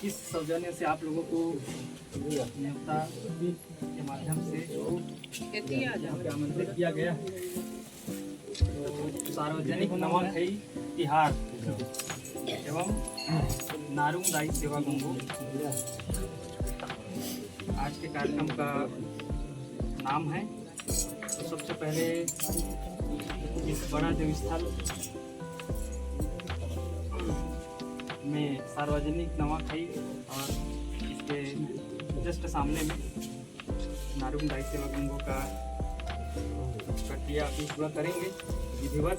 किस सौजन्य से आप लोगों को न्योता के माध्यम से आमंत्रित किया गया है। तो सार्वजनिक नवाखाई तिहार एवं नारुंग दाई सेवा गंगो आज के कार्यक्रम का नाम है। तो सबसे पहले इस बड़ा जो स्थल में सार्वजनिक नवाखाई और इसके जस्ट सामने में नारुंग दाई सेवा गंगो का प्रक्रिया अभी पूरा करेंगे विधिवत।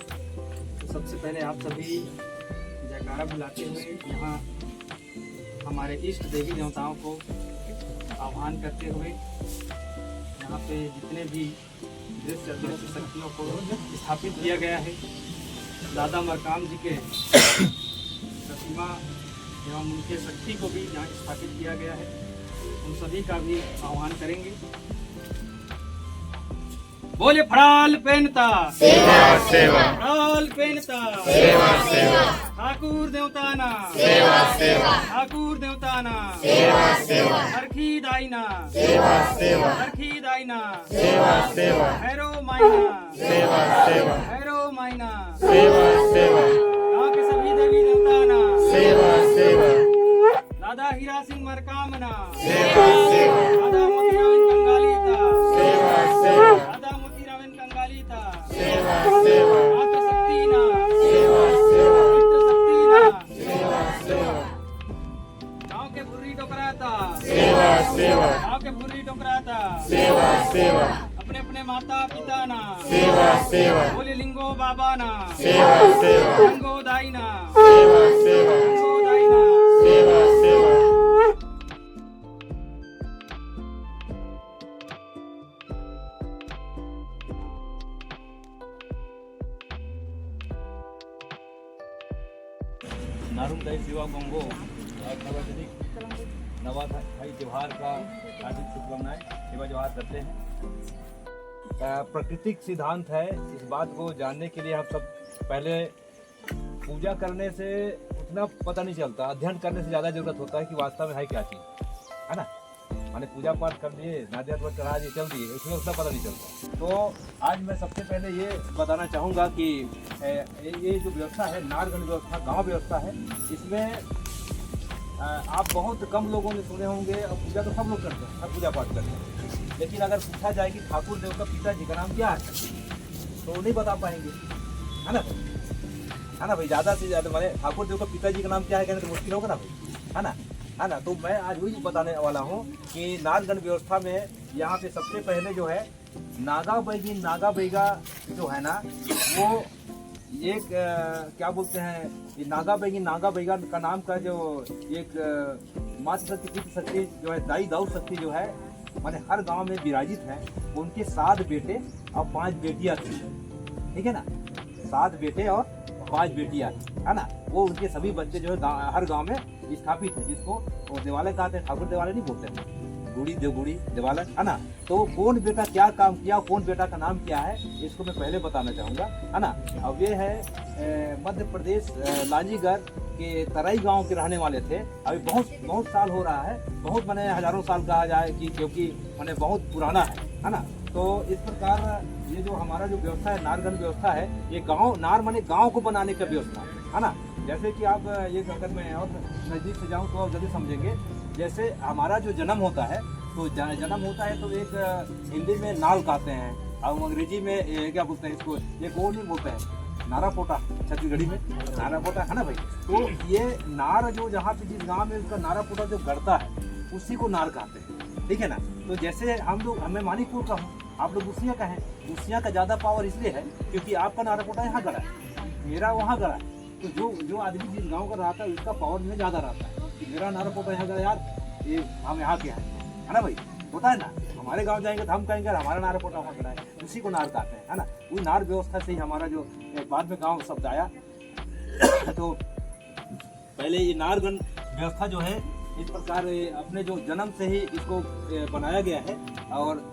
तो सबसे पहले आप सभी जयकारा बुलाते हुए यहाँ हमारे इष्ट देवी देवताओं को आह्वान करते हुए यहाँ पे जितने भी दृश्य अदृश्य शक्तियों को स्थापित किया गया है, दादा मरकाम जी के प्रतिमा एवं उनके शक्ति को भी यहाँ स्थापित किया गया है, उन सभी का भी आह्वान करेंगे। बोले फड़ाल पहनता सेवा सेवा फड़ाल पहनता सेवा सेवा ठाकुर देवताना सेवा सेवा ठाकुर देवताना सेवा सेवा हरखी दाईना सेवा सेवा हरखी दाईना सेवा सेवा भैरो माइना सेवा सेवा भैरो माइना सेवा सेवा गाँव के सभी देवी देवताना सेवा सेवा दादा हीरा सिंह मरकामना सेवा सेवा दादा मोतीरामन कंगालीता सेवा सेवा दादा मोतीरामन कंगालीता सेवा सेवा मातृ शक्तिना सेवा सेवा पितृ शक्तिना सेवा सेवा गाँव के बुर्री टोकराता सेवा सेवा गाँव के बुर्री टोकराता सेवा सेवा अपने अपने माता पिता ना सेवा सेवा बोले लिंगो बाबा ना सेवा सेवा लिंगो दाई ना सेवा सेवा लिंगो दाई ना सेवा सेवा नारुंग दाई सेवा गंगो और सार्वजनिक नवाखाई त्योहार का हार्दिक शुभकामनाएं। सेवा त्योहार करते हैं। प्राकृतिक सिद्धांत है, इस बात को जानने के लिए हम सब पहले पूजा करने से उतना पता नहीं चलता, अध्ययन करने से ज़्यादा जरूरत होता है कि वास्तव में है क्या चीज़, है ना। माने पूजा पाठ कर लिए, नारियल पर चढ़ा दिए, चल दिए, उसमें उतना पता नहीं चलता। तो आज मैं सबसे पहले ये बताना चाहूँगा कि ये जो व्यवस्था है, नारगण व्यवस्था, गांव व्यवस्था है, इसमें आप बहुत कम लोगों ने सुने होंगे। और पूजा तो सब लोग करते हैं, सब पूजा पाठ करते हैं, लेकिन अगर पूछा जाए कि ठाकुर देव का पिताजी का नाम क्या है तो नहीं बता पाएंगे, है ना भाई, है ना भाई। ज़्यादा से ज़्यादा मैंने ठाकुर देव का पिताजी का नाम क्या है कहने तो मुश्किल होगा ना भाई, है ना, है ना। तो मैं आज वही बताने वाला हूँ कि नारगण व्यवस्था में यहाँ पे सबसे पहले जो है नागा बैगी नागा बैगा जो है ना, वो एक क्या बोलते हैं, ये नागा बैगी नागा बैगा का नाम का जो एक मातृ शक्ति पितृ शक्ति जो है, दाई दाऊ शक्ति जो है, माने हर गांव में विराजित है। उनके 7 बेटे और 5 बेटियां थी, ठीक है ना, 7 बेटे और 5 बेटियां, है ना। वो उनके सभी बच्चे जो है हर गांव में स्थापित है, जिसको वो देवालय कहते हैं, ठाकुर देवालय नहीं बोलते हैं, गुड़ी देवगुड़ी देवालय, है ना। तो कौन बेटा क्या काम किया, कौन बेटा का नाम क्या है, इसको मैं पहले बताना चाहूँगा, है ना। अब ये है मध्य प्रदेश लांजीगढ़ के तराई गांव के रहने वाले थे। अभी बहुत साल हो रहा है, बहुत मैंने हजारों साल कहा जाए कि क्योंकि मैंने बहुत पुराना है ना। तो इस प्रकार ये जो हमारा जो व्यवस्था है, नारगण व्यवस्था है, ये गाँव नार माने गाँव को बनाने का व्यवस्था है ना। जैसे कि आप ये अगर मैं और नज़दीक से जाऊँ तो आप जल्दी समझेंगे। जैसे हमारा जो जन्म होता है, तो जन्म होता है तो एक हिंदी में नाल कहते हैं, और अंग्रेजी में क्या बोलते हैं इसको, एक और नहीं बोलते हैं, नारा पोटा, छत्तीसगढ़ी में नारा पोटा, है ना भाई। तो ये नार जो जहाँ पे जिस गांव में उसका नारा पोटा जो गढ़ता है, उसी को नार कहते हैं, ठीक है ना। तो जैसे हम लोग, मैं मानिकपुर का हूँ, आप लोग उसिया का है, उसिया का ज़्यादा पावर इसलिए है क्योंकि आपका नारा पोटा यहाँ गड़ा है, मेरा वहाँ गड़ा है। तो जो आदमी जिस गाँव का रहता है उसका पावर में ज़्यादा रहता है कि मेरा नारा पोटा यहाँ गड़ा यार, ये हम यहाँ के हैं, है ना भाई। होता है ना, हमारे गांव जाएंगे तो हम कहेंगे हमारा नार पोटा वहाँ गड़ा है, उसी को नार कहते हैं, है ना। वो नार व्यवस्था से ही हमारा जो बाद में गांव शब्द आया। तो पहले ये नारगण व्यवस्था जो है, इस प्रकार अपने जो जन्म से ही इसको बनाया गया है। और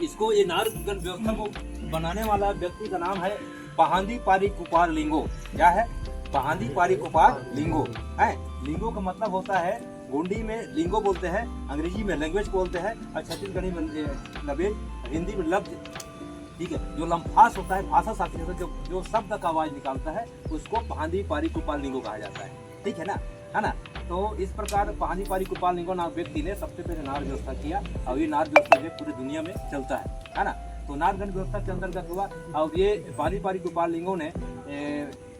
इसको ये नारगण व्यवस्था को बनाने वाला व्यक्ति का नाम है पहांदी पारी कुपार लिंगो। क्या है? पहांदी पारी कुपार लिंगो है। लिंगो का मतलब होता है, गोंडी में लिंगो बोलते हैं, अंग्रेजी में लैंग्वेज बोलते हैं, और छत्तीसगढ़ी में लबेज, हिंदी में लफ्ज। ठीक है, जो लम्फास होता है भाषा शास्त्री से जो शब्द का आवाज निकालता है उसको पहांदी पारी कुपार लिंगो कहा जाता है। ठीक है ना। तो इस प्रकार पहांदी पारी कुपार लिंगो नाम व्यक्ति ने सबसे पहले नार व्यवस्था किया, और ये नार व्यवस्था जो पूरी दुनिया में चलता है ना। तो नारगण व्यवस्था के अंतर्गत हुआ, और ये पहांदी पारी कुपार लिंगो ने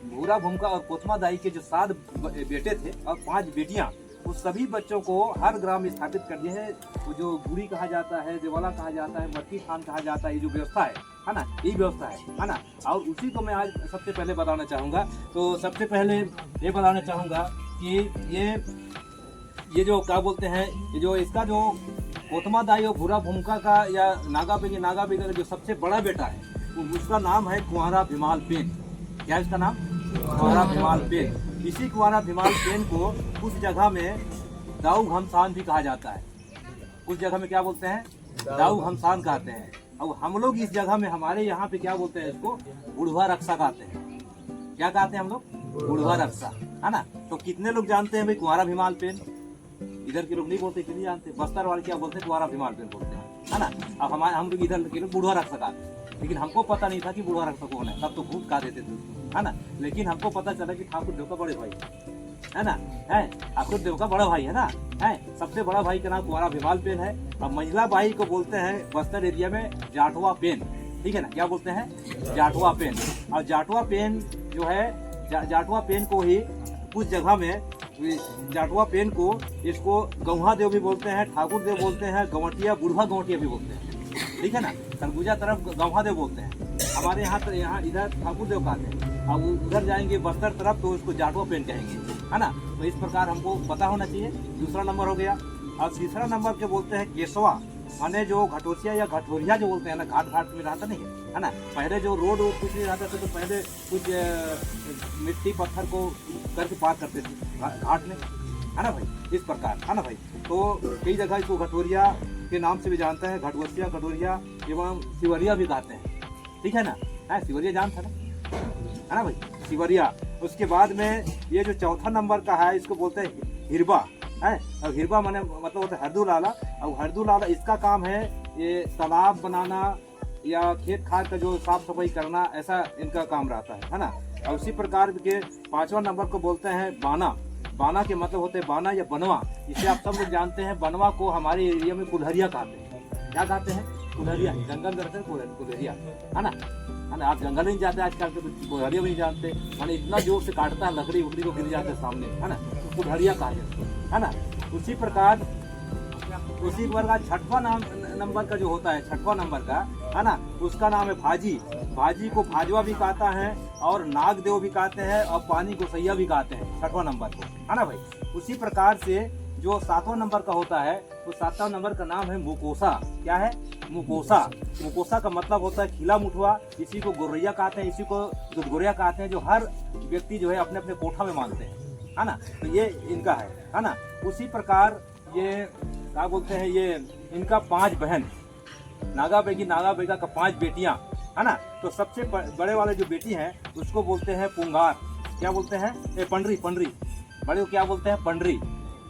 भूरा भूमका और कोतमा दाई के जो 7 बेटे थे और 5 बेटियां, उस सभी बच्चों को हर ग्राम में स्थापित कर दिए हैं। वो जो गुड़ी कहा जाता है, देवाला कहा जाता है, मट्टी थान कहा जाता है, ये जो व्यवस्था है ना, यही व्यवस्था है ना। और उसी को मैं आज सबसे पहले बताना चाहूँगा। तो सबसे पहले ये बताना चाहूँगा कि ये जो क्या बोलते हैं, ये जो इसका जो कोतमा दाई और भूरा भूमका का या नागा बेगा का जो सबसे बड़ा बेटा है, उसका नाम है कुंवारा भीमाल पेन। क्या इसका नाम? कुंवारा भीमाल पेन। इसी कुंवारा भीमाल पेन को उस जगह में दाऊ घमसान भी कहा जाता है। उस जगह में क्या बोलते हैं? दाऊ घमसान कहते हैं। अब हम लोग इस जगह में, हमारे यहाँ पे क्या बोलते हैं इसको? बुढ़वा रक्षा कहते हैं। क्या कहते हैं हम लोग? बुढ़वा रक्षा, है ना। तो कितने लोग जानते हैं भाई कुंवारा भीमाल पेन? इधर के लोग नहीं बोलते, कितने जानते हैं? बस्तर वाले क्या बोलते हैं? कुंवारा भीमाल पेन बोलते हैं, है ना। अब हम लोग इधर के लोग बुढ़वा रक्षा कहते हैं, लेकिन हमको पता नहीं था कि बुढ़वा रक्षा कौन है। तब तो खूब कहा देते थे, है ना। लेकिन हमको पता चला कि ठाकुर देव का बड़े भाई है ना, है ठाकुर देव का बड़ा भाई है ना, है। सबसे बड़ा भाई का नाम कुंवारा भीमाल पेन है। और महिला भाई को बोलते हैं बस्तर एरिया में जाटवा पेन। ठीक है ना, क्या बोलते हैं? जाटवा पेन। और जाटवा पेन जो है, जाटवा पेन को ही उस जगह में, जाटवा पेन को इसको गौहा देव भी बोलते हैं, ठाकुर देव बोलते हैं, गवटिया, बुढ़वा गवटिया भी बोलते हैं। ठीक है ना। सरगुजा तरफ गौहा देव बोलते हैं, हमारे यहाँ तो यहाँ इधर ठाकुर देव कहते हैं। अब उधर जाएंगे बस्तर तरफ तो उसको जाटवा पेन कहेंगे, है ना। तो इस प्रकार हमको पता होना चाहिए। दूसरा नंबर हो गया। और तीसरा नंबर के बोलते हैं केसवा, माने जो घटोसिया या घटोरिया जो बोलते हैं ना, घाट घाट में रहता नहीं है ना। पहले जो रोड कुछ नहीं रहता था, तो पहले कुछ मिट्टी पत्थर को करके पार करते थे घाट में, है ना भाई। इस प्रकार, है ना भाई। तो कई जगह इसको घटोरिया के नाम से भी जानते हैं, घटवसिया, घटोरिया एवं सिवरिया भी कहते हैं। ठीक है ना, सिवरिया जानता ना, है ना भाई, सिवरिया। उसके बाद में ये जो चौथा नंबर का है, इसको बोलते हैं हिरबा, है। और हिरबा माने मतलब होता है हरदू लाला। और हरदू लाला इसका काम है ये तालाब बनाना या खेत खाद का जो साफ सफाई करना, ऐसा इनका काम रहता है ना। और उसी प्रकार के 5वां नंबर को बोलते हैं बाना। बाना के मतलब होते हैं बाना या बनवा। इसे आप सब लोग जानते हैं। बनवा को हमारे एरिया में कुल्हरिया कहते हैं। क्या कहते हैं? कुल्हरिया। जंगल में रहते हैं कुल्हरिया, है ना। आप जंगल नहीं जाते आजकल के, तो कुल्हरिया भी नहीं जानते, माने इतना जोर से काटता है लकड़ी उकड़ी को, गिर जाते हैं सामने, है ना। तो कुल्हरिया कहा जाता है ना। उसी प्रकार का 6वां नंबर का जो होता है, 6वां नंबर का, है ना, उसका नाम है भाजी। भाजी को भाजवा भी कहता है, और नागदेव भी कहते हैं, और पानी को सैया भी कहते हैं 6वां नंबर को, है ना भाई। उसी प्रकार से जो 7वां नंबर का होता है, तो 7वां नंबर का नाम है मुकोसा। क्या है? मुकोसा। मुकोसा का मतलब होता है खिला मुठवा। इसी को गोरैया कहते हैं, इसी को दुधगोरिया कहते हैं, जो हर व्यक्ति जो है अपने अपने कोठा में मानते हैं, है ना। तो ये इनका है ना। उसी प्रकार ये क्या बोलते हैं, ये इनका 5 बहन, नागा बेगा का 5 बेटियां, है ना। तो सबसे बड़े वाले जो बेटी हैं उसको बोलते हैं पुंगार। क्या बोलते हैं? पंडरी। बड़े को क्या बोलते हैं? पंडरी,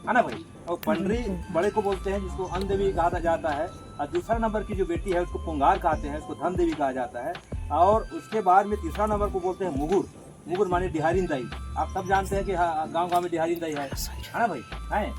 है ना भाई। और पंडरी बड़े को बोलते हैं, जिसको अन्न देवी कहा जाता है। और दूसरा नंबर की जो बेटी है उसको पुंगार कहते हैं, उसको धन देवी कहा जाता है। और उसके बाद में तीसरा नंबर को बोलते हैं मुगुर। मुगुर माने डिहारिन दाई। आप सब जानते हैं कि गांव में डिहारिन दाई है ना भाई, है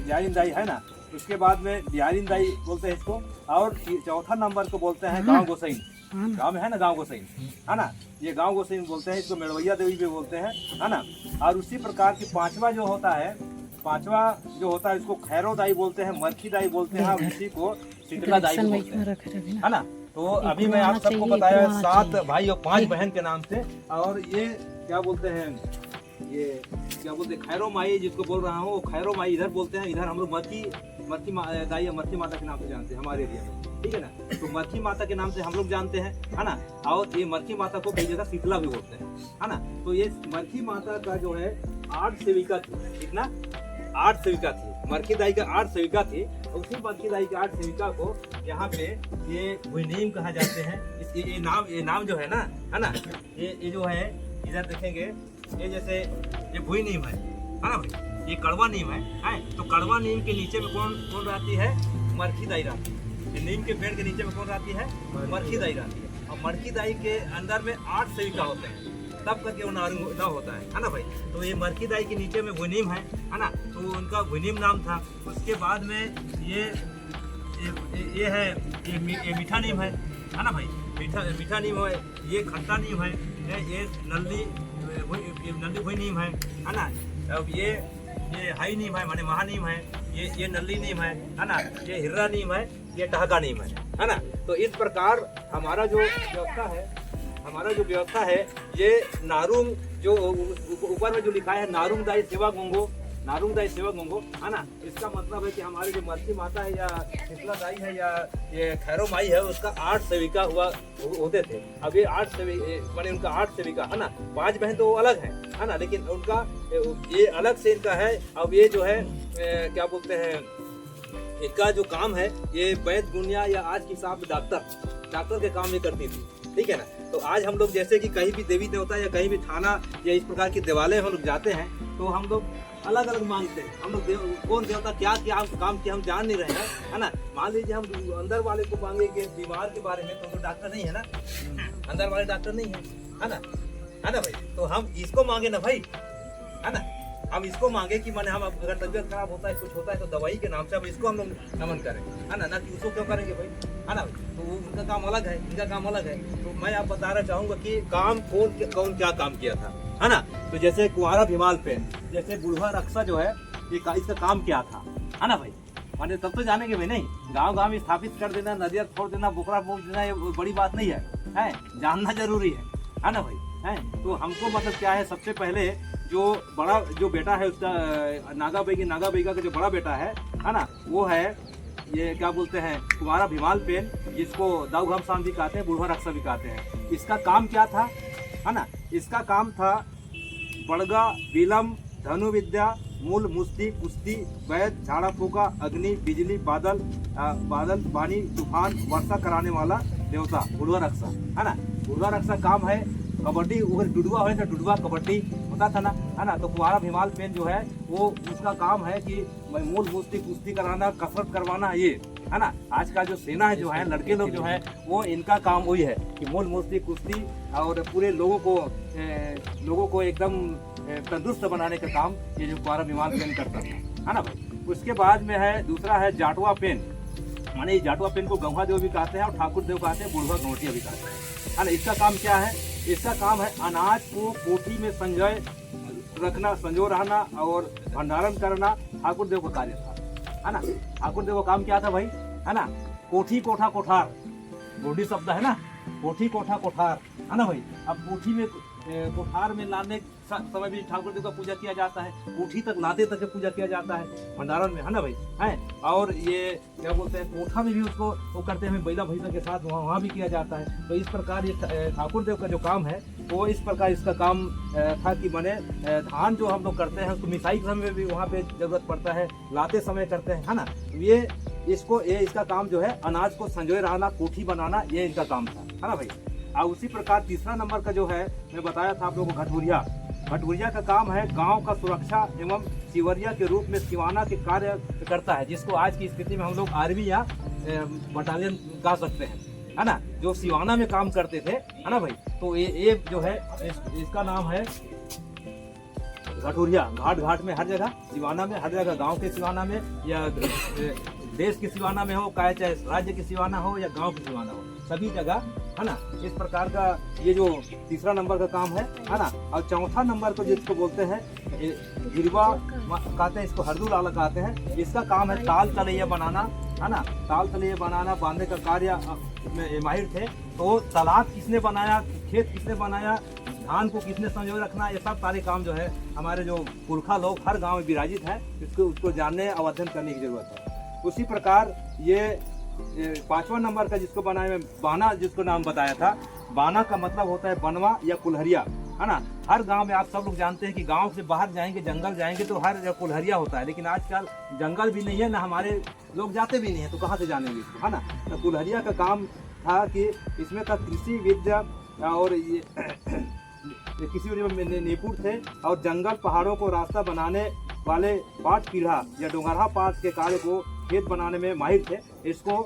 डिहारिन दाई, है ना। उसके बाद में डिहारिन दाई बोलते हैं इसको। और चौथा नंबर को बोलते हैं गाँव गोसाइन। गाँव में है ना गाँव गोसाइन, है ना। ये गाँव गोसाइन बोलते हैं, इसको मेड़वैया देवी भी बोलते हैं, है ना। और उसी प्रकार की 5वां जो होता है इसको खैरो दाई बोलते हैं, मरखी दाई बोलते हैं, और इसी को शीतला दाई बोलते हैं, है ना। तो अभी मैं आप सबको बताया 7 भाई और 5 बहन के नाम से। और ये क्या बोलते हैं, ये क्या बोलते हैं, खैरो माई जिसको बोल रहा हूँ, खैरो माई इधर बोलते हैं। इधर हम लोग मरखी दाई या मरखी माता के नाम से जानते हैं हमारे एरिया में, ठीक है ना। तो मरखी माता के नाम से हम लोग जानते हैं, है ना। और ये मरखी माता को कई जगह शीतला भी बोलते हैं, है ना। तो ये मरखी माता का जो है 8 सेविका थी। कितना? 8 सेविका थी। मरखी दाई का 8 सेविका थी। उसी मरखी दाई के 8 सेविका को यहाँ पे ये भुइनीम कहा जाते हैं। ये नाम जो है ना, है ना, ये जो है इधर देखेंगे ये जैसे ये भुई नीम है ना भाई, ये कड़वा नीम है। तो कड़वा नीम के नीचे में कौन कौन रहती है? मरखी दाई रहती है। ये नीम के पेड़ के नीचे में कौन रहती है? मरखी दाई रहती है। और मरखी दाई के अंदर में 8 सेविका होते हैं, तब करके वो नारुंग होता है ना भाई। तो ये मरखी दाई के नीचे में भुनीम है ना, तो उनका भुनीम नाम था। उसके बाद में ये है ये मीठा नीम है ना भाई, मीठा नीम है। ये खट्टा नीम है, ये नल्ली भुई नीम है ना। अब ये हाई नीम है, माने महानीम है। ये नल्ली नीम है ना। ये हिर्रा नीम है, ये टहका नीम है ना। तो इस प्रकार हमारा जो व्यवस्था है ये नारुंग, जो ऊपर में जो लिखा है नारुंग दाई सेवा गंगो है ना। इसका मतलब है कि हमारी जो मरसी माता है या शीतला दाई है या ये खैरो माई है, उसका 8 सेविका होते थे। अब ये 8 सेविका माने उनका 8 सेविका है ना। 5 बहन तो अलग है ना, लेकिन उनका ये अलग से इनका है। अब ये जो है क्या बोलते हैं, इनका जो काम है ये वैद्य गुनिया या आज के हिसाब में डॉक्टर के काम ये करती थी, ठीक है ना। तो आज हम लोग जैसे कि कहीं भी देवी देवता या कहीं भी थाना या इस प्रकार के देवालय हम लोग जाते हैं, तो हम लोग अलग अलग मांगते हैं। हम लोग कौन देवता क्या काम किया हम जान नहीं रहे हैं, है ना। मान लीजिए हम अंदर वाले को मांगेंगे बीमार के बारे में, तो डॉक्टर नहीं है ना, अंदर वाले डॉक्टर नहीं है ना भाई। तो हम इसको मांगे ना भाई, है ना। हम इसको मांगे कि माने हम अगर तबियत खराब होता है, कुछ होता है, तो दवाई के नाम से हम इसको हम लोग नमन करें, है ना कि उसको क्यों करेंगे भाई, है ना। तो उनका काम अलग है, इनका काम अलग है। तो मैं आप बताना चाहूंगा कि काम कौन क्या काम किया था, है ना। तो जैसे कुंवारा भीमाल पे, जैसे बुढ़वा रक्षा जो है, ये इसका काम क्या था, है ना भाई। माने तब तो जानेंगे भाई, नहीं गांव में स्थापित कर देना, नदिया छोड़ देना, बोकरा बोल देना, ये बड़ी बात नहीं है, जानना जरूरी है ना भाई। तो हमको मतलब क्या है, सबसे पहले जो बेटा है उसका नागा बेगा का जो बड़ा बेटा है ना, वो है ये क्या बोलते हैं कुंवारा भीमाल पेन, जिसको दाऊ घमसान भी कहते हैं, बुढ़वा रक्षा भी कहते हैं। इसका काम क्या था, है ना। इसका काम था बड़गा, बिलम, धनु विद्या, मूल, मुस्ती, कुश्ती, वैद, झाड़ा फूका, अग्नि, बिजली, बादल, पानी, तूफान, वर्षा कराने वाला देवता बुढ़वा रक्षा, है ना। बुढ़वा रक्षा काम है कबड्डी, अगर डुडवा हो तो डुडवा कबड्डी होता था ना, है ना। तो कुंवारा भीमाल पेन जो है वो उसका काम है कि मूल, मुस्ती, कुश्ती कराना, कसरत करवाना, ये है ना। आज का जो सेना है जो है, लड़के लोग जो है, वो इनका काम वही है कि मूल, मुस्ती, कुश्ती और पूरे लोगों को एकदम तंदुरुस्त बनाने का काम ये जो कुंवारा भीमाल पेन करता था, है ना भाई। उसके बाद में है दूसरा है जाटवा पेन, माने जाटवा पेन को गंगा देव भी कहते हैं और ठाकुर देव कहते हैं, बुढ़वा गौटिया भी कहते हैं, है ना। इसका काम क्या है, इसका काम है अनाज को कोठी में संजो रहना और भंडारण करना, ठाकुर देव का कार्य था, है ना। ठाकुर देव का काम क्या था भाई, है ना। कोठी, कोठा, कोठार, गोडी शब्द है ना, कोठी, कोठा, कोठार, है ना भाई। अब कोठी में कोठार में लाने समय भी ठाकुर देव का पूजा किया जाता है, कोठी तक लाते तक पूजा किया जाता है भंडारण में, है ना भाई, है। और ये क्या बोलते हैं कोठा में भी उसको वो करते हैं बैला भैंसा के साथ, वहाँ भी किया जाता है। तो इस प्रकार ये ठाकुर देव का जो काम है वो इस प्रकार इसका काम था कि माने धान जो हम लोग करते हैं उसको मिसाई समय में भी वहाँ पे जरूरत पड़ता है, लाते समय करते हैं, है ना। ये इसका काम जो है अनाज को संजोए रहना, कोठी बनाना, ये इनका काम था, है ना भाई। और उसी प्रकार तीसरा नंबर का जो है मैं बताया था आप लोगों को, घटुरिया का काम है गांव का सुरक्षा एवं सिवरिया के रूप में सिवाना के कार्य करता है, जिसको आज की स्थिति में हम लोग आर्मी या बटालियन कह सकते हैं, है ना। जो सिवाना में काम करते थे, है ना भाई। तो ये जो है इसका नाम है घटुरिया। घाट में हर जगह, सिवाना में हर जगह, गांव के सिवाना में या देश के सिवाना में हो, चाहे राज्य के सिवाना हो या गांव के सिवाना हो, सभी जगह, है ना। इस प्रकार का ये जो तीसरा नंबर का काम है ना। और चौथा नंबर को जिसको बोलते हैं गिरवा कहते हैं, इसको हरदू लाला कहते हैं। इसका काम है ताल तलैया बनाना, है ना। ताल तलैया बनाना, बांधने का कार्य में माहिर थे। तो तालाब किसने बनाया, खेत किसने बनाया, धान को किसने संजोए रखना, ये सब सारे काम जो है हमारे जो पुरखा लोग हर गाँव में विराजित है, उसको जानने और अध्ययन करने की जरूरत है। उसी प्रकार ये पांचवा नंबर का जिसको बनाया मैं बाना, जिसको नाम बताया था, बाना का मतलब होता है बनवा या कुल्हरिया, है ना। हर गांव में आप सब लोग जानते हैं कि गांव से बाहर जाएंगे, जंगल जाएंगे तो हर जगह कुल्हरिया होता है, लेकिन आजकल जंगल भी नहीं है ना, हमारे लोग जाते भी नहीं है, तो कहाँ से जानेंगे इसको, है ना। तो कुल्हरिया का काम था कि इसमें का कृषि विद्या और ये किसी में निपुण थे और जंगल पहाड़ों को रास्ता बनाने वाले पाट पीढ़ा या डोंगरहा पाट के कार्य को खेत बनाने में माहिर थे। इसको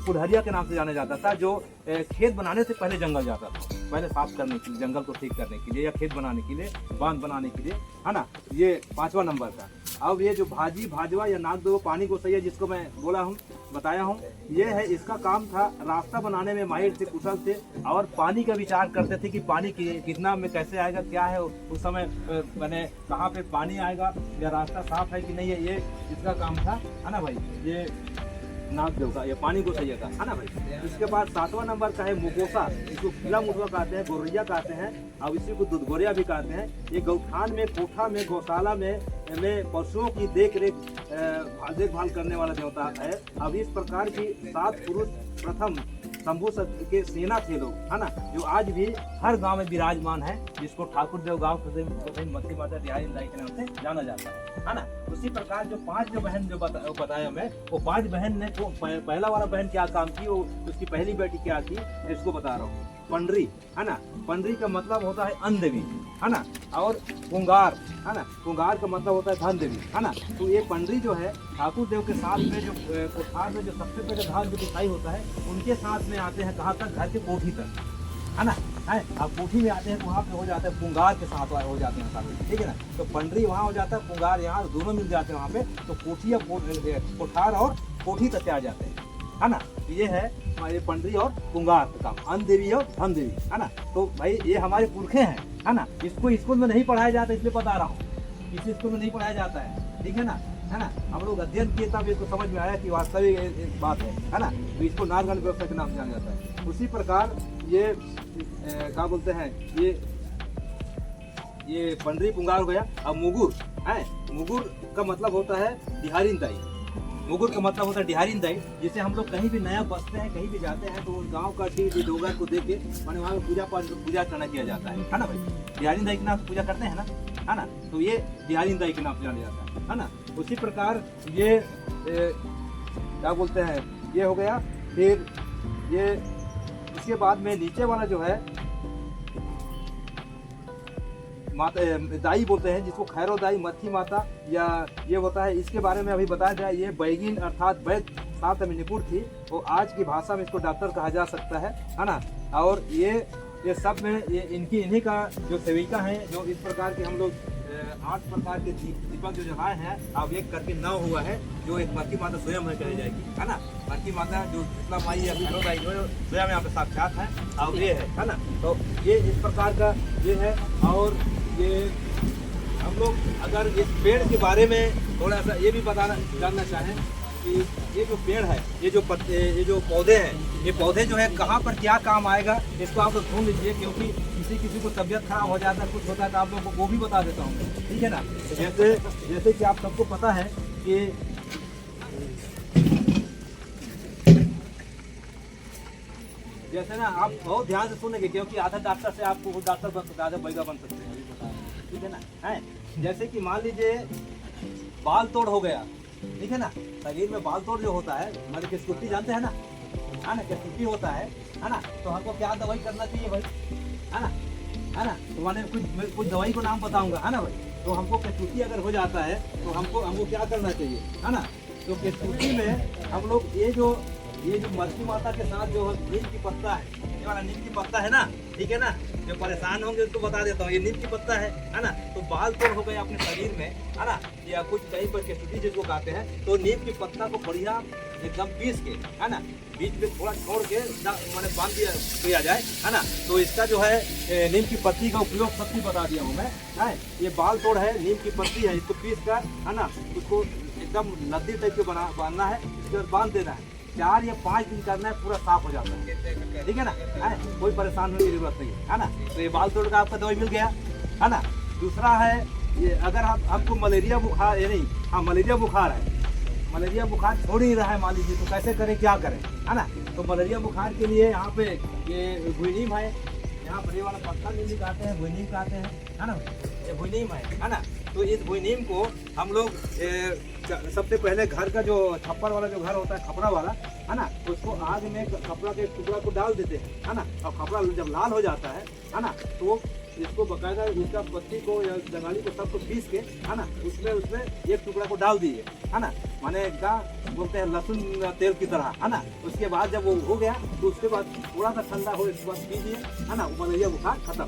कुल्हरिया के नाम से जाना जाता था, जो खेत बनाने से पहले जंगल जाता था, पहले साफ करने के लिए, जंगल को ठीक करने के लिए या खेत बनाने के लिए, बांध बनाने के लिए, है ना। ये 5वां नंबर का। अब ये जो भाजी भाजवा या नाग दो पानी को सही है, जिसको मैं बोला हूँ, बताया हूँ, ये है, इसका काम था। रास्ता बनाने में माहिर थे, कुशल थे और पानी का विचार करते थे कि पानी कितना में कैसे आएगा, क्या है उस समय मैंने कहाँ पे पानी आएगा या रास्ता साफ है कि नहीं है, ये इसका काम था, है ना भाई। ये नाग देव का, ये पानी को सही था, है ना भाई। इसके बाद 7वां नंबर का है मुगोसा, इसको पीला मुठवा कहते हैं, गोरैया कहते हैं और इसी को दूध गोरिया भी कहते हैं। ये गौठान में, कोठा में, गौशाला में पशुओं की देखभाल करने वाला देवता है। अब इस प्रकार की 7 पुरुष प्रथम शंभू के सेना थे लोग, है ना, जो आज भी हर गांव में विराजमान है, जिसको ठाकुर देव गांव मत्ती माता बिहारी दाई के नाम से जाना जाता है ना। उसी प्रकार जो 5 जो बहन जो बताया मैं, वो 5 बहन ने तो पहला वाला बहन क्या काम की, वो उसकी पहली बेटी क्या की, इसको बता रहा हूँ। पंडरी, है ना, पंडरी का मतलब होता है अन्न देवी, है ना, और कुंगार, है ना, कुंगार का मतलब होता है धन देवी, है ना। तो ये पंडरी जो है ठाकुर देव के साथ में, जो कोठार में जो सबसे पहले धान जो पिसाई होता है, उनके साथ में आते हैं कहाँ तक, घर के कोठी तक, है ना, है। अब कोठी में आते हैं तो वहाँ पे हो जाता है कुंगार के साथ हो जाते हैं साथ, ठीक है ना। तो पंडरी वहाँ हो जाता है, कुंगार यहाँ, दोनों मिल जाते हैं वहाँ पे। तो कोठी या कोठार और कोठी तक आ जाते हैं, है ना। ये है हमारे पंडरी और कुंगार का काम, अन्न देवी और धन देवी, है ना। तो भाई ये हमारे पुरखे हैं, है ना। इसको स्कूल में नहीं पढ़ाया जाता, इसलिए बता रहा हूँ, किसी स्कूल में नहीं पढ़ाया जाता है, ठीक है ना, है ना। हम लोग अध्ययन किए तब इसको समझ में आया कि वास्तविक बात है ना। तो इसको नारगण व्यवस्था के नाम से जाना जाता है। उसी प्रकार ये क्या बोलते हैं, ये पंडरी पुंगार हो गया। अब मुगुर है, मुगुर का मतलब होता है बिहारी दाई, मुगुर का मतलब होता है डिहारिन दाई। जिसे हम लोग कहीं भी नया बसते हैं, कहीं भी जाते हैं, तो उस गांव का डोगर को देख के मैंने वहाँ पूजा करना किया जाता है ना भाई। डिहारिन दाई के नाम से पूजा करते हैं ना, है ना। तो ये डिहारिन दाई के नाम से जाना जाता है ना। उसी प्रकार ये क्या बोलते हैं, ये हो गया। फिर ये इसके बाद में नीचे वाला जो है माता दाई बोलते हैं, जिसको खैरो दाई, मत्थी माता या ये होता है। इसके बारे में अभी बताया जाए, ये बैगिन अर्थात वैद्य शास्त्र में निपुण थी, वो आज की भाषा में इसको डॉक्टर कहा जा सकता है ना। और ये सब में ये इन्हीं का जो सेविका है, जो इस प्रकार के हम लोग 8 प्रकार के दीपक जो जलाए हैं, अब एक करके 9 हुआ है, जो एक मत्ती माता स्वयं है कही जाएगी, है ना। मत्ती माता जो शीतला माई या खैरो दाई जो स्वयं यहाँ पे साक्षात है, और ये है ना। तो ये इस प्रकार का ये है। और ये हम लोग अगर इस पेड़ के बारे में थोड़ा सा ये भी जानना चाहें कि ये जो पेड़ है, ये जो पौधे हैं, ये पौधे जो है कहाँ पर क्या काम आएगा, इसको आप लोग ढूंढ लीजिए, क्योंकि किसी को तबीयत खराब हो जाता है, कुछ होता है, तो आप लोगों को वो भी बता देता हूँ, ठीक है ना। जैसे कि आप सबको पता है कि जैसे ना, आप बहुत ध्यान से सुनेंगे, क्योंकि आधा डॉक्टर से आपको डॉक्टर आधा बैगा बन सकते हैं, ठीक है ना, है। जैसे कि मान लीजिए बाल तोड़ हो गया, ठीक है ना। शरीर में बाल तोड़ जो होता है, हमारे केसकुट्टी जानते हैं ना, है ना, केसकुट्टी होता है ना। तो हमको क्या दवाई करना चाहिए भाई, है ना। तो मैंने कुछ दवाई को नाम बताऊंगा, है ना भाई। तो हमको केसकुट्टी अगर हो जाता है तो हमको क्या करना चाहिए, है ना। तो केसकुट्टी में हम लोग ये जो मत्ती माता के साथ जो नीम की पत्ता है, ये वाला नीम की पत्ता है ना, ठीक है ना। जो परेशान होंगे उसको बता देता हूँ, ये नीम की पत्ता है ना। तो बाल तोड़ हो गए अपने शरीर में, है ना, या कुछ कहीं पर केसकुट्टी जिसको कहते हैं, तो नीम की पत्ता को बढ़िया एकदम पीस के, है ना, बीच में थोड़ा छोड़ के मैंने बांध दिया जाए, है ना। तो इसका जो है नीम की पत्ती का उपयोग सब चीज बता दिया हूँ मैं, है। ये बाल तोड़ है, नीम की पत्ती है, इसको पीस कर, है ना, उसको एकदम लद्दी टाइप के बांधना है, इसके बाद बांध देना है। 4 या 5 दिन करना है, पूरा साफ हो जाता है, ठीक है ना, कोई परेशान होने की जरूरत नहीं है ना। तो ये बाल तोड़ का आपका दवाई मिल गया, है ना। दूसरा है ये, अगर आपको मलेरिया बुखार, ये नहीं, हाँ मलेरिया बुखार है, मलेरिया बुखार छोड़ ही रहा है मान लीजिए, तो कैसे करें, क्या करें, है ना। तो मलेरिया बुखार के लिए यहाँ पे ये भुइनीम है, यहाँ पर ये वाला पत्ता नीम कहते हैं, भुइनीम कहते हैं, है ना, ये भुइनीम है ना। तो इस भुइनीम को हम लोग सबसे पहले घर का जो छप्पर वाला जो घर होता है, खपड़ा वाला, है ना, उसको आग में कपड़ा के टुकड़ा को डाल देते हैं, है ना। और कपड़ा जब लाल हो जाता है ना, तो इसको बकायदा इसका पत्ती को या जंगाली को सबको पीस के है ना उसमें एक टुकड़ा को डाल दीजिए है ना, माने क्या बोलते हैं लहसुन तेल की तरह है ना। उसके बाद जब वो हो गया तो उसके बाद थोड़ा सा ठंडा हो इसके बाद पीजिए है ना, मलेरिया बुखार खत्म।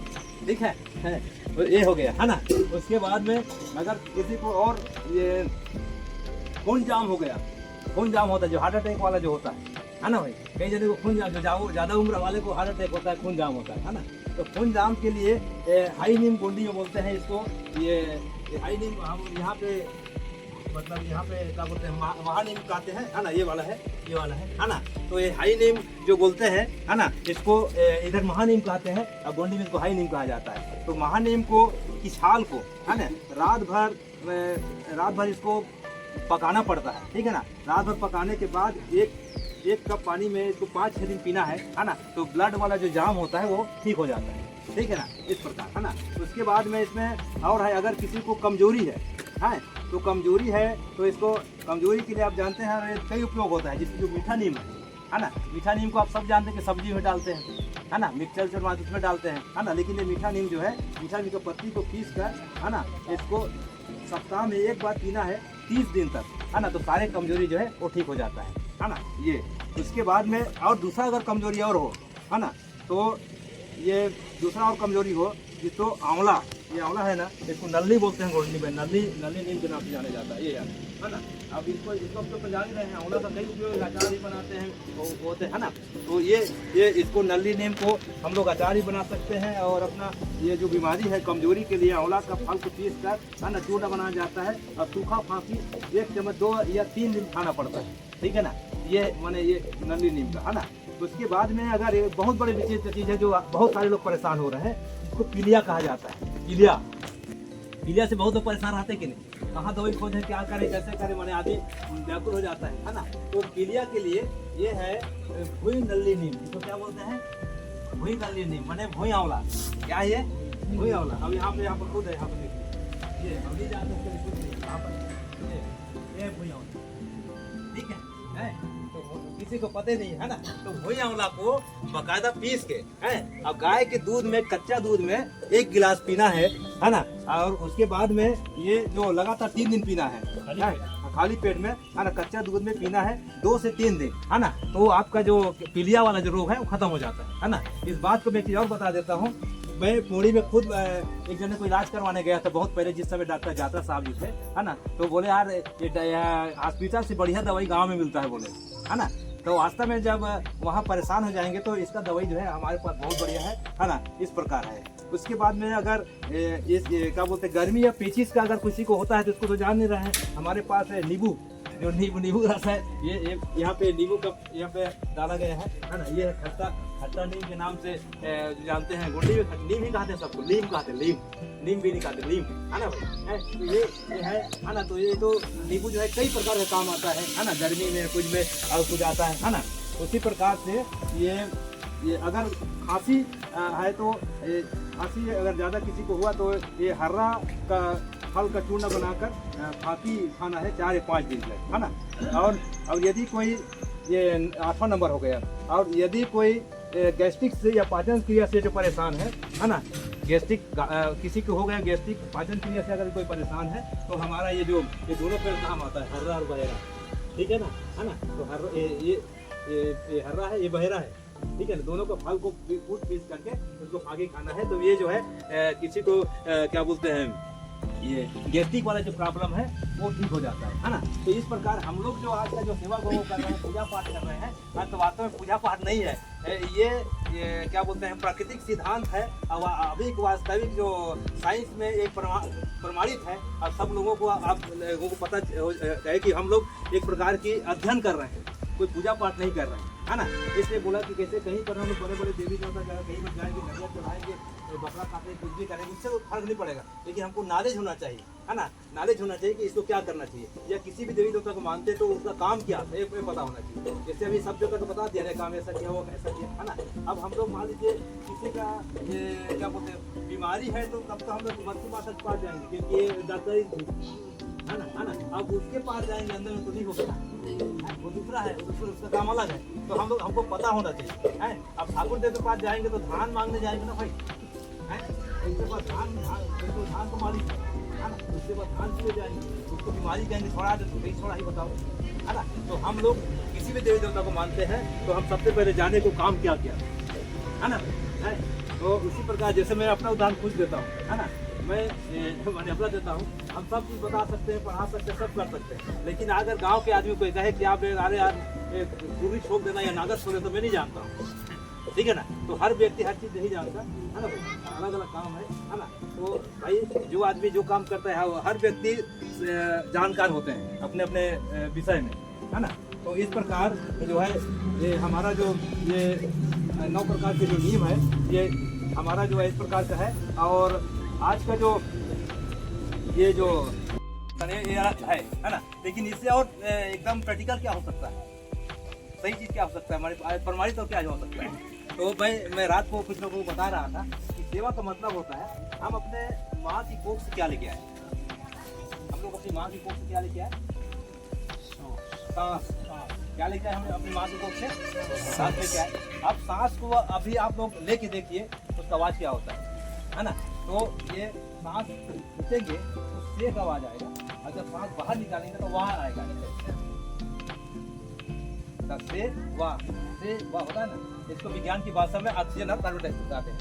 ठीक है तो ये हो गया है ना। उसके बाद में अगर किसी को और ये खून जाम हो गया, खून जाम होता है जो हार्ट अटैक वाला जो होता है ना भाई, कई जने को खून जाम जो ज़्यादा उम्र वाले को हार्ट अटैक होता है, खून जाम होता है ना। तो खून जाम के लिए हाई नीम गोंडी में बोलते हैं इसको, ये हाई नीम हम यहाँ पे मतलब यहाँ पे क्या बोलते हैं महानीम कहते हैं है ना, ये वाला है ना। तो ये हाई नीम जो बोलते हैं है ना, इसको इधर महानीम कहते हैं और गोंडी में इसको हाई नीम कहा जाता है। तो महानीम को की छाल को है ना रात भर इसको पकाना पड़ता है, ठीक है ना। रात भर पकाने के बाद एक कप पानी में इसको 5-6 दिन पीना है ना। तो ब्लड वाला जो जाम होता है वो ठीक हो जाता है, ठीक है ना, इस प्रकार है ना। उसके बाद में इसमें और है, अगर किसी को कमजोरी है तो कमजोरी है तो इसको कमजोरी के लिए आप जानते हैं कई उपयोग होता है। जिसकी जो मीठा नीम है ना, मीठा नीम को आप सब जानते हैं कि सब्जी में डालते हैं है ना, मिक्सचर उसमें डालते हैं है ना। लेकिन ये मीठा नीम जो है, मीठा नीम की पत्ती को पीस कर है ना, इसको सप्ताह में एक बार पीना है 30 दिन तक है ना। तो सारे कमजोरी जो है वो ठीक हो जाता है ना ये। उसके बाद में और दूसरा अगर कमजोरी और हो है ना, तो ये दूसरा और कमजोरी हो तो आंवला, ये आंवला है ना, इसको नल्ली बोलते हैं गोंडी में, नल्ली नीम के नाम से जाना जाता है ये यार है ना। अब इसको तो जान रहे हैं, आंवला का कई उपयोग अचार भी बनाते हैं वो होते हैं ना। तो ये इसको नल्ली नीम को हम लोग अचार भी बना सकते हैं, और अपना ये जो बीमारी है कमजोरी के लिए आंवला का फल को पीस कर है ना चूड़ा बनाया जाता है, और सूखा फांसी 1 चम्मच 2 या 3 दिन खाना पड़ता है, ठीक है ना। ये माने ये नल्ली नीम का है ना। उसके बाद में अगर ये बहुत बड़ी विचित्र चीज़ है जो बहुत सारे लोग परेशान हो रहे हैं, इसको पीलिया कहा जाता है। पीलिया से बहुत लोग परेशान रहते हैं कि नहीं, कहाँ दवाई खोजें, क्या करें, कैसे करें, माने आदमी व्याकुल हो जाता है ना। तो पीलिया के लिए ये है भुई नल्ली नीम, इसको क्या बोलते हैं, भुई नल्ली नीम माने भुई आंवला। क्या है ये भुई आंवला। अब यहाँ पर खुद है, यहाँ पर देखिए ये अभी जा सकते हैं यहाँ पर ये भुई आंवला, ठीक है। तो किसी को पता नहीं है ना। तो भुई आंवला को बकायदा पीस के है, अब गाय के दूध में, कच्चा दूध में 1 गिलास पीना है ना। और उसके बाद में ये जो लगातार 3 दिन पीना है खाली पेट में है ना, कच्चा दूध में पीना है 2 से 3 दिन है ना। तो आपका जो पीलिया वाला जो रोग है वो खत्म हो जाता है ना। इस बात को मैं एक चीज और बता देता हूँ, मैं पूरी में खुद एक जने को इलाज करवाने गया था बहुत पहले, जिस समय डॉक्टर जात्रा साहब जी थे है ना। तो बोले यार ये हॉस्पिटल से बढ़िया दवाई गांव में मिलता है बोले है ना। तो वास्तव में जब वहाँ परेशान हो जाएंगे तो इसका दवाई जो है हमारे पास बहुत बढ़िया है ना, इस प्रकार है। उसके बाद में अगर क्या बोलते हैं गर्मी या पेचिस का अगर किसी को होता है तो इसको तो जान नहीं रहे हैं, हमारे पास है नींबू, जो नींबू रस है, ये यहाँ पे नींबू का यहाँ पे डाला गया है ना। ये खट्टा नीम के नाम से जानते हैं, गोंडी में नीम ही कहते हैं सबको, नीम कहते हैं, नीम भी नहीं कहते, नीम है ना भाई। तो ये है ना। तो ये तो नींबू जो है कई प्रकार का काम आता है ना, गर्मी में कुछ में और कुछ आता है ना। उसी प्रकार से ये अगर खांसी है तो खांसी अगर ज़्यादा किसी को हुआ तो ये हर्रा का फल का चूर्ण बनाकर फांसी खाना है 4 या 5 दिन तक है ना। और यदि कोई ये 8वां नंबर हो गया, और यदि कोई गैस्ट्रिक से या पाचन क्रिया से जो परेशान है ना, गैस्ट्रिक किसी को हो गया गैस्ट्रिक पाचन क्रिया से अगर कोई परेशान है तो हमारा ये दोनों पेड़ काम आता है, हर्रा और बहेरा, ठीक है ना। तो ये हर्रा है, ये बहेरा है, ठीक है ना। दोनों का फल को कूट पीस करके उसको आगे खाना है। तो ये जो है किसी को क्या बोलते हैं, ये गैस्ट्रिक वाला जो प्रॉब्लम है वो ठीक हो जाता है ना। तो इस प्रकार हम लोग जो आज का जो सेवा गौ कर रहे हैं, पूजा पाठ कर रहे हैं, तो वास्तव में पूजा पाठ नहीं है, ये क्या बोलते हैं प्राकृतिक सिद्धांत है। और अभी वास्तविक जो साइंस में एक प्रमाणित है, और सब लोगों को आप लोगों को पता है कि हम लोग एक प्रकार की अध्ययन कर रहे हैं, कोई पूजा पाठ नहीं कर रहे हैं है ना। इसलिए बोला कि कैसे कहीं पर हम लोग बड़े बड़े देवी देवता कहीं पर जाएंगे, नजर चढ़ाएंगे, बकरा काटेंगे, कुछ भी करेंगे, उससे फर्क नहीं पड़ेगा। लेकिन हमको नॉलेज होना चाहिए है ना, नॉलेज होना चाहिए कि इसको क्या करना चाहिए, या किसी भी देवी देवता को मानते तो उसका काम क्या है ये पता होना चाहिए। जैसे अभी सब जगह तो बता दिया है काम ऐसा किया वो ऐसा किया है ना। अब हम लोग मान लीजिए किसी का ये क्या बोलते हैं बीमारी है, तो तब तो हम लोग मृत्यु माता के पास जाएंगे, क्योंकि ये डॉक्टर है ना। अब उसके पास जाएंगे अंदर में तो नहीं होगा, वो दूसरा है, उसका काम अलग है। तो हम लोग हमको पता होना चाहिए है। अब ठाकुर देव के पास जाएंगे तो धान मांगने जाएंगे ना भाई, इसके बाद धान को मारी है ना, उसके बाद धान चले जाएंगे, उसको बीमारी कहेंगे छोड़ा दे, तो नहीं छोड़ा ही बताओ, है ना। तो हम लोग किसी भी देवी देवता को मानते हैं तो हम सबसे पहले जाने को काम क्या किया, है ना, है। तो उसी प्रकार जैसे मैं अपना उदाहरण खुद देता हूँ, है ना, मैं अपना देता हूँ, हम सब चीज़ बता सकते हैं, पढ़ा सकते हैं, सब कर सकते हैं, लेकिन अगर गांव के आदमी को कहे कि आप अरे यार पूरी छोड़ देना या नागत छोड़ देना, तो मैं नहीं जानता हूँ, ठीक है ना। तो हर व्यक्ति हर चीज़ नहीं जानता, है ना भाई, अलग अलग काम है ना। तो भाई जो आदमी जो काम करता है हर व्यक्ति जानकार होते हैं अपने अपने विषय में, है ना। तो इस प्रकार जो है ये हमारा जो ये 9 प्रकार के जो नियम है ये हमारा जो है इस प्रकार का है। और आज का जो ये जो ये है ना, लेकिन इससे और एकदम प्रैक्टिकल क्या हो सकता है, सही चीज़ क्या हो सकता है, हमारे प्रमाणित तो क्या हो सकता है। तो भाई मैं रात को कुछ लोगों को बता रहा था कि सेवा का मतलब होता है हम अपने माँ की कोख से क्या लेके आए, हम लोग अपनी माँ की कोख से क्या लेके आए, सांस, क्या लेके आए, हम अपनी माँ की कोख से सांस लेके आए। अब सांस को अभी आप लोग लेके देखिए उसका आवाज़ क्या होता है ना। तो ये सांस खींचेंगे तो से का आवाज़ आएगा, और जब सांस बाहर निकालेंगे तो वहाँ आएगा, से वाह होता है ना। इसको विज्ञान की भाषा में ऑक्सीजन और कार्बन डाइऑक्साइड कहते हैं,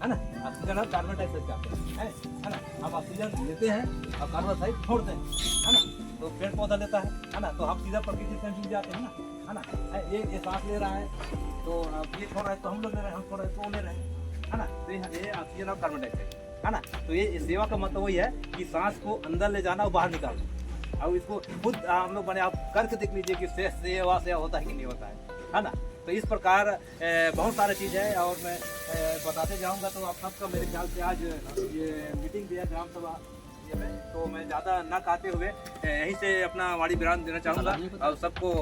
है ना, ऑक्सीजन और कार्बन डाइऑक्साइड कहते हैं, है ना। हम ऑक्सीजन लेते हैं और कार्बन डाइऑक्साइड छोड़ते हैं, है ना। तो पेड़ पौधा लेता है ना, तो हम सीधा प्रकृति से जुड़ जाते हैं ना, है ना। ये सांस ले रहा है तो ये छोड़ रहा है तो हम लोग ले रहे हैं, हम छोड़ रहे हैं तो वो ले रहे हैं, है ना। तो ये ऑक्सीजन और कार्बन डाइऑक्साइड, है ना। तो ये सेवा का मतलब वही है कि सांस को अंदर ले जाना और बाहर निकालना। अब इसको खुद हम लोग बने आप करके देख लीजिए कि सेवा से होता है कि नहीं होता है ना। तो इस प्रकार बहुत सारी चीज़ है और मैं बताते जाऊंगा। तो आप सबका मेरे ख्याल से आज ये मीटिंग दिया ग्राम सभा में, तो मैं ज़्यादा ना कहते हुए यहीं से अपना वाणी विराम देना चाहूँगा और सबको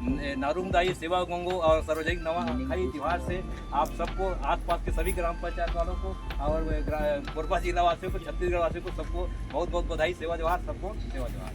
नारुंगदाई सेवा गंगो और सार्वजनिक नवाखाई त्योहार से आप सबको आसपास के सभी ग्राम पंचायत वालों को और कोरबा जिला वासियों को, छत्तीसगढ़ वासियों को सबको बहुत बहुत बधाई। सेवा जोहार, सबको सेवा जोहार।